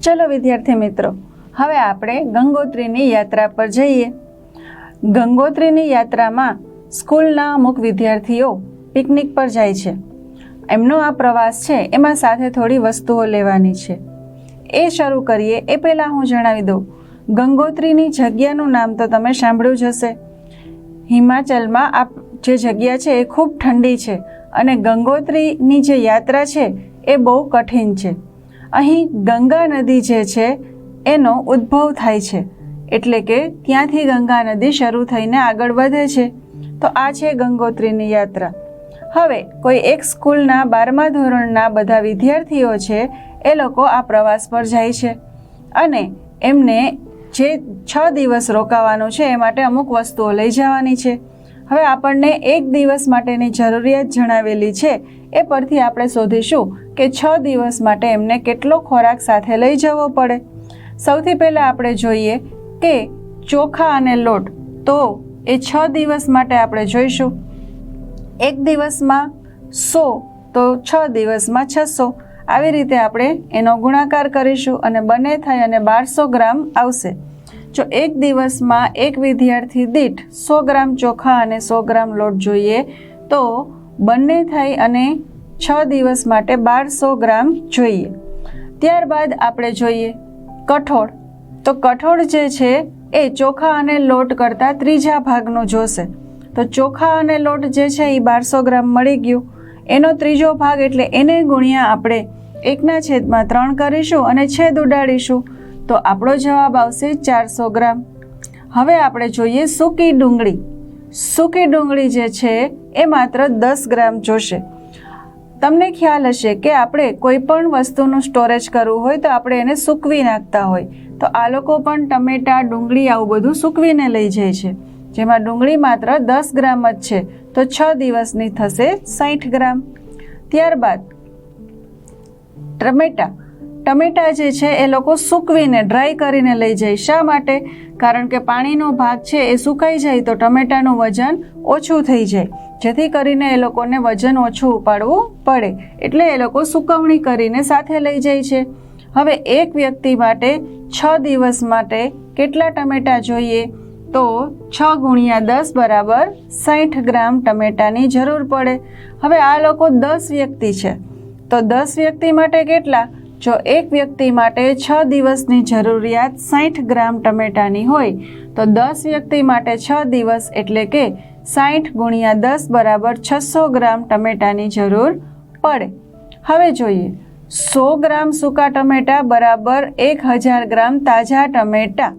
ચલો વિદ્યાર્થી મિત્રો, હવે આપણે ગંગોત્રીની યાત્રા પર જઈએ. ગંગોત્રીની યાત્રામાં સ્કૂલના અમુક વિદ્યાર્થીઓ પિકનિક પર જાય છે. એમનો આ પ્રવાસ છે, એમાં સાથે થોડી વસ્તુઓ લેવાની છે. એ શરૂ કરીએ એ પહેલાં હું જણાવી દઉં, ગંગોત્રીની જગ્યાનું નામ તો તમે સાંભળ્યું જ હશે. હિમાચલમાં આ જે જગ્યા છે એ ખૂબ ઠંડી છે અને ગંગોત્રીની જે યાત્રા છે એ બહુ કઠિન છે. અહીં ગંગા નદી જે છે એનો ઉદ્ભવ થાય છે, એટલે કે ત્યાંથી ગંગા નદી શરૂ થઈને આગળ વધે છે. તો આ છે ગંગોત્રીની યાત્રા. હવે કોઈ એક સ્કૂલના 12મા ધોરણના બધા વિદ્યાર્થીઓ છે એ લોકો આ પ્રવાસ પર જાય છે અને એમને જે 6 દિવસ રોકાવાનું છે એ માટે અમુક વસ્તુઓ લઈ જવાની છે. હવે આપણને 1 દિવસ માટેની જરૂરિયાત જણાવેલી છે, એ પરથી આપણે શોધીશું કે 6 દિવસ માટે એમને કેટલો ખોરાક સાથે લઈ જવો પડે. સૌથી પહેલાં આપણે જોઈએ કે ચોખા અને લોટ, તો એ 6 દિવસ માટે આપણે જોઈશું. 1 દિવસમાં 100 તો 6 દિવસમાં 600, આવી રીતે આપણે એનો ગુણાકાર કરીશું અને બંને થઈ અને 1200 ગ્રામ આવશે. જો 1 દિવસમાં એક વિદ્યાર્થી દીઠ 100 ગ્રામ ચોખા અને 100 ગ્રામ લોટ જોઈએ તો બંને થઈ અને 6 દિવસ માટે 1200 ગ્રામ જોઈએ. ત્યારબાદ આપણે જોઈએ કઠોળ. તો કઠોળ જે છે એ ચોખા અને લોટ કરતાં ત્રીજા ભાગનું જોશે. તો ચોખા અને લોટ જે છે એ 1200 ગ્રામ મળી ગયું. એનો ત્રીજો ભાગ એટલે એને ગુણ્યા આપણે 1/3 કરીશું અને છેદ ઉડાડીશું, તો આપણો જવાબ આવશે 400 ગ્રામ. હવે આપણે જોઈએ સૂકી ડુંગળી. સૂકી ડુંગળી જે છે એ માત્ર 10 ગ્રામ જોશે. તમને ખ્યાલ હશે કે આપણે કોઈ પણ વસ્તુનું સ્ટોરેજ કરવું હોય તો આપણે એને સૂકવી નાખતા હોય, તો આ લોકો પણ ટમેટાં, ડુંગળી આવું બધું સૂકવીને લઈ જાય છે, જેમાં ડુંગળી માત્ર 10 ગ્રામ જ છે, તો 6 દિવસની થશે 60 ગ્રામ. ત્યારબાદ ટમેટાં જે છે એ લોકો સૂકવીને ડ્રાય કરીને લઈ જાય. શા માટે? કારણ કે પાણીનો ભાગ છે એ સુકાઈ જાય તો ટમેટાનું વજન ઓછું થઈ જાય, જેથી કરીને એ લોકોને વજન ઓછું ઉપાડવું પડે, એટલે એ લોકો સૂકવણી કરીને સાથે લઈ જાય છે. હવે એક વ્યક્તિ માટે 6 દિવસ માટે કેટલા ટમેટાં જોઈએ? તો 6 × 10 બરાબર 60 ગ્રામ ટમેટાની જરૂર પડે. હવે આ લોકો 10 વ્યક્તિ છે, તો 10 વ્યક્તિ માટે કેટલા? જો એક વ્યક્તિ માટે 6 દિવસની જરૂરિયાત 60 ગ્રામ ટમેટાની હોય તો 10 વ્યક્તિ માટે 6 દિવસ એટલે કે 60 × 10 બરાબર 600 ગ્રામ ટમેટાની જરૂર પડે. હવે જોઈએ 100 ગ્રામ સૂકા ટમેટાં બરાબર 1000 ગ્રામ તાજા ટમેટાં,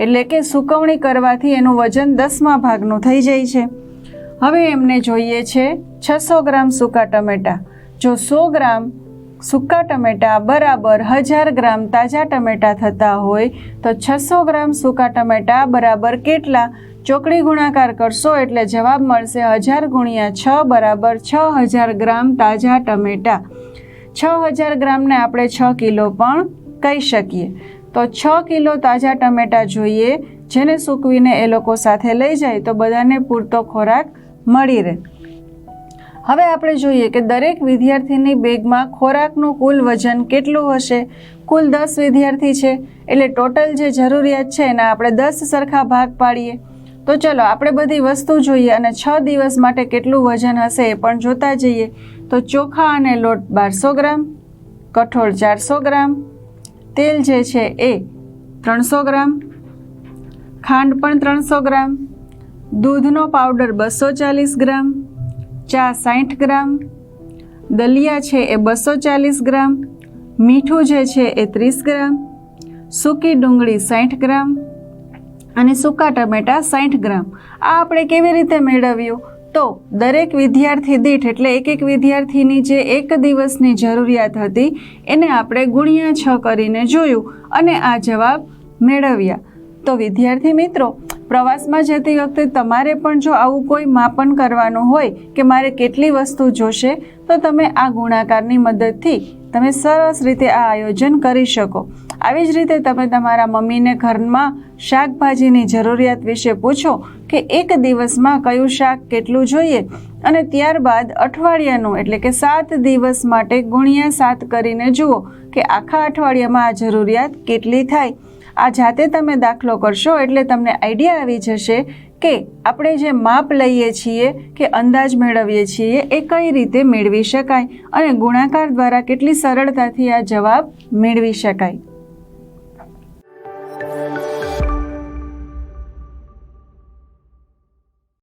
એટલે કે સૂકવણી કરવાથી એનું વજન 10મા ભાગનું થઈ જાય છે. હવે એમને જોઈએ છે 600 ગ્રામ સૂકા ટમેટાં. જો 100 ગ્રામ સૂકા ટમેટાં બરાબર 1000 ગ્રામ તાજા ટમેટાં થતા હોય તો 600 ગ્રામ સૂકા ટમેટાં બરાબર કેટલા? ચોકડી ગુણાકાર કરશો એટલે જવાબ મળશે 1000 × 6 બરાબર 6000 ગ્રામ તાજા ટમેટાં. 6000 ગ્રામને આપણે 6 કિલો પણ કહી શકીએ. તો 6 કિલો તાજા ટમેટાં જોઈએ, જેને સૂકવીને એ લોકો સાથે લઈ જાય તો બધાને પૂરતો ખોરાક મળી રહે. હવે આપણે જોઈએ કે દરેક વિદ્યાર્થીની બેગમાં ખોરાકનું કુલ વજન કેટલું હશે. કુલ 10 વિદ્યાર્થી છે, એટલે ટોટલ જે જરૂરિયાત છે એના આપણે 10 સરખા ભાગ પાડીએ. તો ચલો આપણે બધી વસ્તુ જોઈએ અને 6 દિવસ માટે કેટલું વજન હશે એ પણ જોતા જઈએ. તો ચોખા અને લોટ 1200 ગ્રામ, કઠોળ 400 ગ્રામ, તેલ જે છે એ 300 ગ્રામ, ખાંડ પણ 300 ગ્રામ, દૂધનો પાવડર 240 ગ્રામ, ચા 60 ગ્રામ, દલિયા છે એ 240 ગ્રામ, મીઠું જે છે એ 30 ગ્રામ, સૂકી ડુંગળી 60 ગ્રામ અને સૂકા ટમેટાં 60 ગ્રામ. આ આપણે કેવી રીતે મેળવ્યું? તો દરેક વિદ્યાર્થી દીઠ એટલે એક વિદ્યાર્થીની જે 1 દિવસની જરૂરિયાત હતી એને આપણે ગુણ્યા 6 કરીને જોયું અને આ જવાબ મેળવ્યા. તો વિદ્યાર્થી મિત્રો, પ્રવાસમાં જતી વખતે તમારે પણ જો આવું કોઈ માપન કરવાનું હોય કે મારે કેટલી વસ્તુ જોશે તો તમે આ ગુણાકારની મદદથી તમે સરસ રીતે આ આયોજન કરી શકો. આવી જ રીતે તમે તમારા મમ્મીને ઘરમાં શાકભાજીની જરૂરિયાત વિશે પૂછો કે એક દિવસમાં કયું શાક કેટલું જોઈએ અને ત્યારબાદ અઠવાડિયાનું એટલે કે 7 દિવસ માટે ગુણ્યા 7 કરીને જુઓ કે આખા અઠવાડિયામાં આ જરૂરિયાત કેટલી થાય. આ જાતે તમે દાખલો કરશો એટલે તમને આઈડિયા આવી જશે કે આપણે જે માપ લઈએ છીએ કે અંદાજ મેળવીએ છીએ એ કઈ રીતે મેળવી શકાય અને ગુણાકાર દ્વારા કેટલી સરળતાથી આ જવાબ મેળવી શકાય.